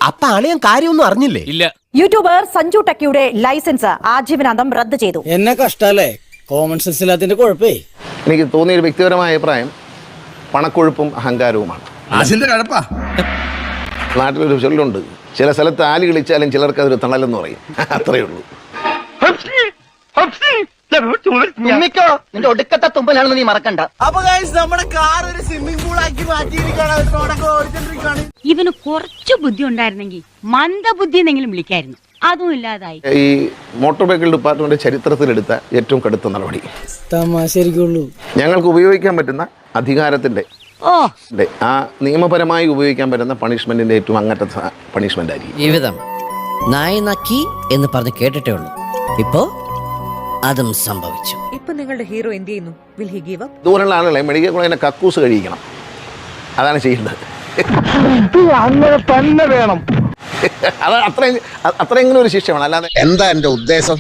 അപ്പൊ അളിയൻ കാര്യമൊന്നും അറിഞ്ഞില്ലേ? ഇല്ല. യൂട്യൂബർ സഞ്ജു ടെക്കിയുടെ ലൈസൻസ് ആജീവനാന്തം റദ്ദ് ചെയ്തു. എന്നെ കഷ്ടല്ലേ, കോമൺ സെൻസ് ഇല്ലാത്തതിന്റെ കുഴപ്പേ. എനിക്ക് തോന്നിയ ഒരു വ്യക്തിപരമായ അഭിപ്രായം പണക്കൊഴുപ്പും അഹങ്കാരവുമാണ്. നാട്ടിലൊരു ചൊല്ലുണ്ട്, ചില സ്ഥലത്ത് ആലി കളിച്ചാലും ചിലർക്ക് അതൊരു തണലെന്ന് പറയും. അത്രയേ ഉള്ളൂ. നിന്റെ ഒടുക്കത്തെ തുമ്പലാണെന്ന് നീ മറക്കണ്ട. അപ്പൊ നമ്മുടെ കാർ ഒരു സ്വിമ്മിംഗ് പൂൾ ആക്കി മാറ്റിയിരിക്കുകയാണ്. ഇവന് കുറച്ചു ബുദ്ധി ഉണ്ടായിരുന്നെങ്കിൽ മന്ദബുദ്ധി എന്നെങ്കിലും വിളിക്കായിരുന്നു. അതും ഇല്ലാതായി. ഈ മോട്ടോർ വെഹിക്കിൾ ഡിപ്പാർട്ട്മെന്റ് ചരിത്രത്തിലെടുത്ത ഏറ്റവും കടുത്ത നടപടി. തമാശരിക്കുള്ളൂ. ഞങ്ങൾക്ക് ഉപയോഗിക്കാൻ പറ്റുന്ന അധികാരത്തിന്റെ ഓ, ആ നിയമപരമായി ഉപയോഗിക്കാൻ പറ്റുന്ന പണിഷ്മെന്റിന്റെ ഏറ്റവും അങ്ങനത്തെ പണിഷ്മെന്റ് ആയിരിക്കും. ജീവിതം നായി നക്കി എന്ന് പറഞ്ഞ് കേട്ടിട്ടേ ഉള്ളൂ. ഇപ്പോ അതും സംഭവിച്ചു. ഇപ്പൊ നിങ്ങളുടെ ഹീറോ എന്ത് ചെയ്യുന്നു? Will he give up? ദൂരമുള്ള ആളുകളെ മെഡിക്കൽ കോളേജിനെ കക്കൂസ് കഴിക്കണം, അതാണ് ചെയ്യേണ്ടത്. അങ്ങനെ തന്നെ വേണം. അത് അത്രയെങ്കിലും ഒരു ശിക്ഷമാണ്. അല്ലാതെ എന്താ എന്റെ ഉദ്ദേശം?